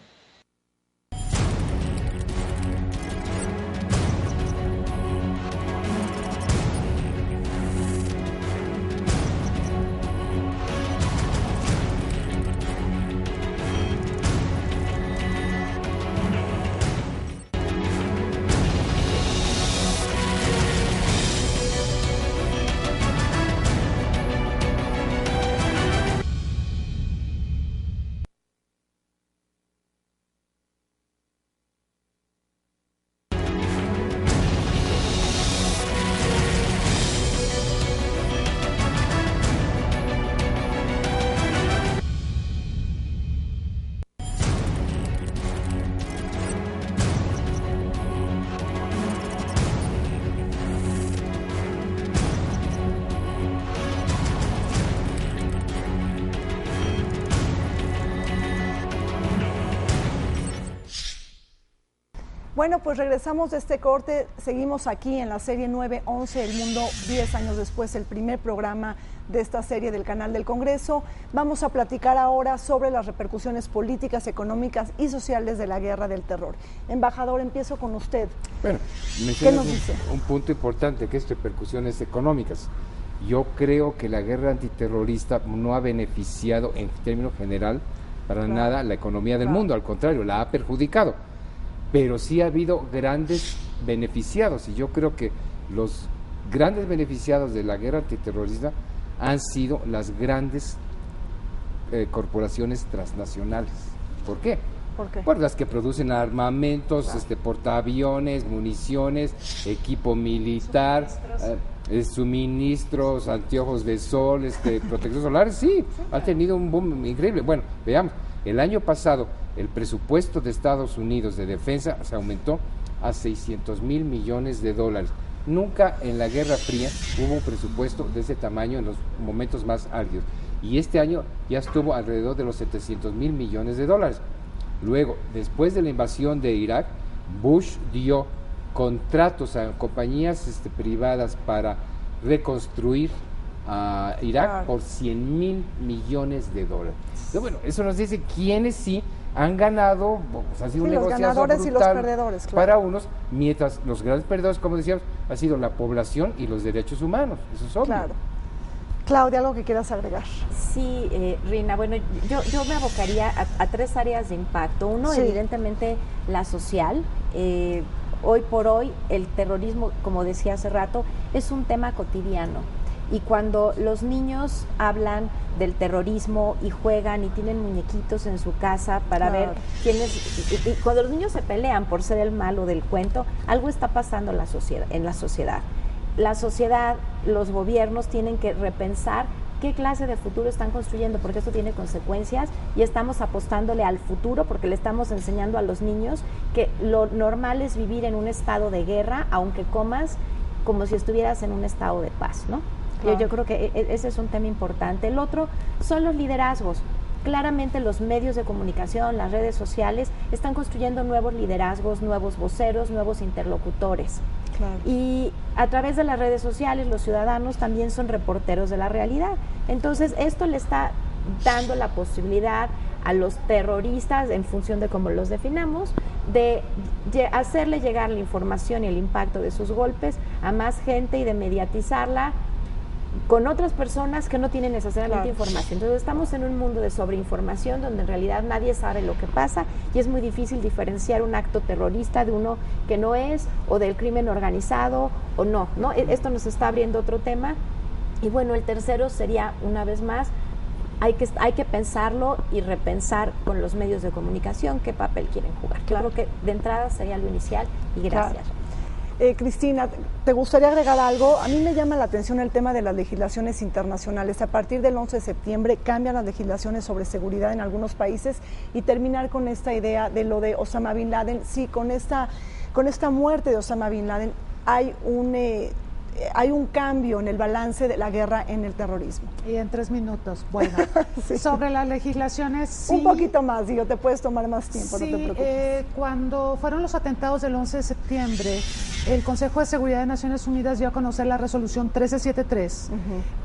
Bueno, pues regresamos de este corte, seguimos aquí en la serie 911, El Mundo 10 años después, el primer programa de esta serie del canal del Congreso. Vamos a platicar ahora sobre las repercusiones políticas, económicas y sociales de la guerra del terror. Embajador, empiezo con usted. Bueno, ¿qué nos dice? Un punto importante, que es repercusiones económicas. Yo creo que la guerra antiterrorista no ha beneficiado en términos general para nada la economía del mundo, al contrario, la ha perjudicado. Pero sí ha habido grandes beneficiados, y yo creo que los grandes beneficiados de la guerra antiterrorista han sido las grandes corporaciones transnacionales. ¿Por qué? ¿Por qué? Por las que producen armamentos, portaaviones, municiones, equipo militar, suministros, anteojos de sol, protectores solares. Sí, ha tenido un boom increíble. Bueno, veamos, el año pasado el presupuesto de Estados Unidos de defensa se aumentó a $600 mil millones. Nunca en la Guerra Fría hubo un presupuesto de ese tamaño en los momentos más álgidos. Y este año ya estuvo alrededor de los $700 mil millones. Luego, después de la invasión de Irak, Bush dio contratos a compañías privadas para reconstruir a Irak por $100 mil millones. Y bueno, eso nos dice quiénes sí han ganado, ha sido un negociazo ganadores brutal y los perdedores, para unos, mientras los grandes perdedores, como decíamos, ha sido la población y los derechos humanos. Eso es obvio. Claro. Claudia, ¿algo que quieras agregar? Sí, Rina, bueno, yo me abocaría a tres áreas de impacto. Uno, evidentemente, la social. Hoy por hoy, el terrorismo, como decía hace rato, es un tema cotidiano. Y cuando los niños hablan del terrorismo y juegan y tienen muñequitos en su casa para ver quién es, y cuando los niños se pelean por ser el malo del cuento, algo está pasando en la sociedad. La sociedad, los gobiernos tienen que repensar qué clase de futuro están construyendo, porque esto tiene consecuencias y estamos apostándole al futuro porque le estamos enseñando a los niños que lo normal es vivir en un estado de guerra, aunque comas como si estuvieras en un estado de paz, ¿no? Claro. Yo creo que ese es un tema importante. El otro son los liderazgos. Claramente los medios de comunicación, las redes sociales, están construyendo nuevos liderazgos, nuevos voceros, nuevos interlocutores. Claro. Y a través de las redes sociales, los ciudadanos también son reporteros de la realidad. Entonces, esto le está dando la posibilidad a los terroristas, en función de cómo los definamos, de hacerle llegar la información y el impacto de sus golpes a más gente y de mediatizarla con otras personas que no tienen necesariamente información. Entonces estamos en un mundo de sobreinformación donde en realidad nadie sabe lo que pasa y es muy difícil diferenciar un acto terrorista de uno que no es, o del crimen organizado o no. Esto nos está abriendo otro tema. Y bueno, el tercero sería, una vez más, hay que pensarlo y repensar con los medios de comunicación qué papel quieren jugar. Yo creo que de entrada sería lo inicial y gracias. Cristina, ¿te gustaría agregar algo? A mí me llama la atención el tema de las legislaciones internacionales. A partir del 11 de septiembre cambian las legislaciones sobre seguridad en algunos países y terminar con esta idea de lo de Osama Bin Laden. Sí, con esta muerte de Osama Bin Laden hay un cambio en el balance de la guerra en el terrorismo. Y en 3 minutos, bueno, sobre las legislaciones, sí. Un poquito más, digo, te puedes tomar más tiempo, sí, no te preocupes. Cuando fueron los atentados del 11 de septiembre, el Consejo de Seguridad de Naciones Unidas dio a conocer la resolución 1373,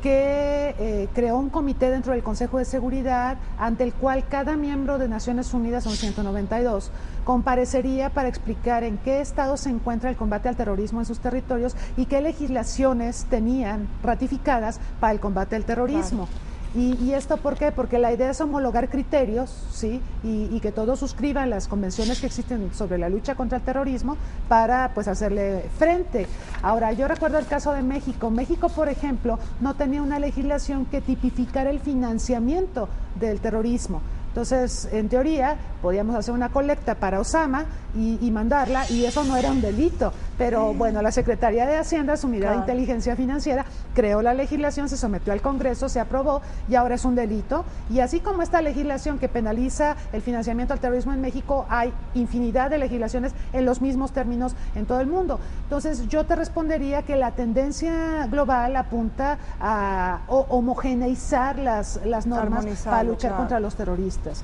que creó un comité dentro del Consejo de Seguridad, ante el cual cada miembro de Naciones Unidas, son 192, comparecería para explicar en qué estado se encuentra el combate al terrorismo en sus territorios y qué legislaciones tenían ratificadas para el combate al terrorismo. Claro. ¿Y esto por qué? Porque la idea es homologar criterios, ¿sí? Y que todos suscriban las convenciones que existen sobre la lucha contra el terrorismo para, pues, hacerle frente. Ahora, yo recuerdo el caso de México. México, por ejemplo, no tenía una legislación que tipificara el financiamiento del terrorismo. Entonces, en teoría, podíamos hacer una colecta para Osama y mandarla, y eso no era un delito. Pero bueno, la Secretaría de Hacienda, su unidad de inteligencia financiera, creó la legislación, se sometió al Congreso, se aprobó y ahora es un delito. Y así como esta legislación que penaliza el financiamiento al terrorismo en México, hay infinidad de legislaciones en los mismos términos en todo el mundo. Entonces, yo te respondería que la tendencia global apunta a homogeneizar las normas para luchar contra los terroristas.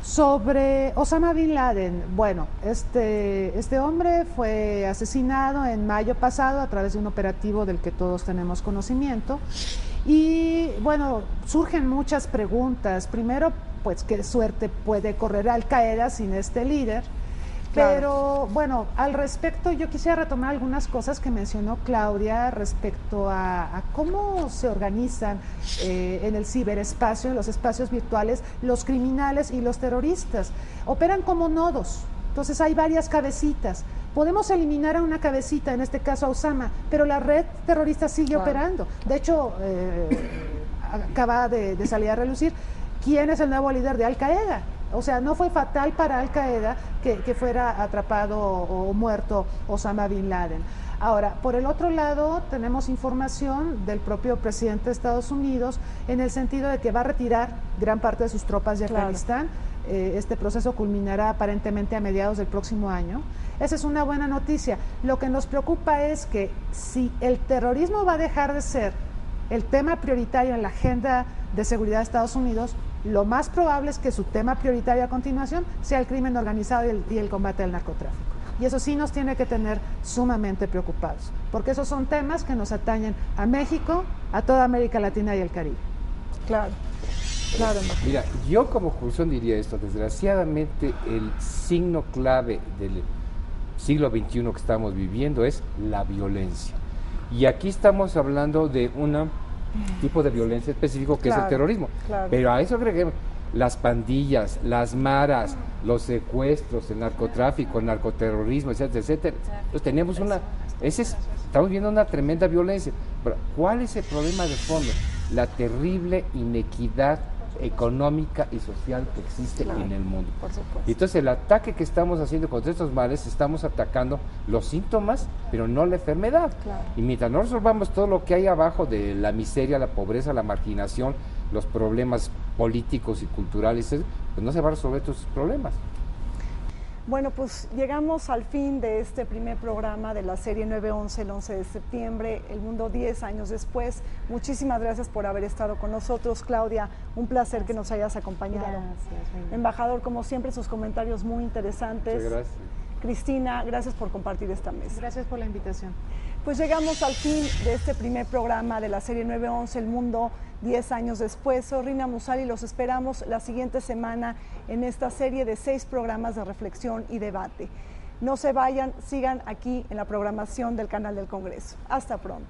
Sobre Osama Bin Laden, bueno, este hombre fue asesinado en mayo pasado a través de un operativo del que todos tenemos conocimiento. Y bueno, surgen muchas preguntas. Primero, pues qué suerte puede correr Al Qaeda sin este líder. Claro. Pero bueno, al respecto yo quisiera retomar algunas cosas que mencionó Claudia respecto a cómo se organizan en el ciberespacio, en los espacios virtuales, los criminales y los terroristas. Operan como nodos, entonces hay varias cabecitas. Podemos eliminar a una cabecita, en este caso a Osama, pero la red terrorista sigue operando. De hecho, acaba de salir a relucir quién es el nuevo líder de Al Qaeda. O sea, no fue fatal para Al Qaeda que fuera atrapado o muerto Osama Bin Laden. Ahora, por el otro lado, tenemos información del propio presidente de Estados Unidos en el sentido de que va a retirar gran parte de sus tropas de Afganistán. Este proceso culminará aparentemente a mediados del próximo año. Esa es una buena noticia. Lo que nos preocupa es que si el terrorismo va a dejar de ser el tema prioritario en la agenda de seguridad de Estados Unidos, lo más probable es que su tema prioritario a continuación sea el crimen organizado y el combate al narcotráfico. Y eso sí nos tiene que tener sumamente preocupados, porque esos son temas que nos atañen a México, a toda América Latina y el Caribe. Claro, claro. Mira, yo como conclusión diría esto: desgraciadamente el signo clave del siglo XXI que estamos viviendo es la violencia. Y aquí estamos hablando de un tipo de violencia específico que es el terrorismo. Claro. Pero a eso agreguemos las pandillas, las maras, los secuestros, el narcotráfico, el narcoterrorismo, etcétera, etcétera. Entonces tenemos estamos viendo una tremenda violencia. Pero ¿cuál es el problema de fondo? La terrible inequidad económica y social que existe en el mundo. Por supuesto. Y entonces el ataque que estamos haciendo contra estos males, estamos atacando los síntomas, pero no la enfermedad. Claro. Y mientras no resolvamos todo lo que hay abajo de la miseria, la pobreza, la marginación, los problemas políticos y culturales, pues no se van a resolver estos problemas. Bueno, pues llegamos al fin de este primer programa de la serie 9-11, el 11 de septiembre, El Mundo 10 años después. Muchísimas gracias por haber estado con nosotros, Claudia. Un placer que nos hayas acompañado. Gracias. Embajador, como siempre, sus comentarios muy interesantes. Muchas gracias. Cristina, gracias por compartir esta mesa. Gracias por la invitación. Pues llegamos al fin de este primer programa de la serie 9-11, El Mundo 10 años después. Soy Rina Musali, los esperamos la siguiente semana en esta serie de 6 programas de reflexión y debate. No se vayan, sigan aquí en la programación del canal del Congreso. Hasta pronto.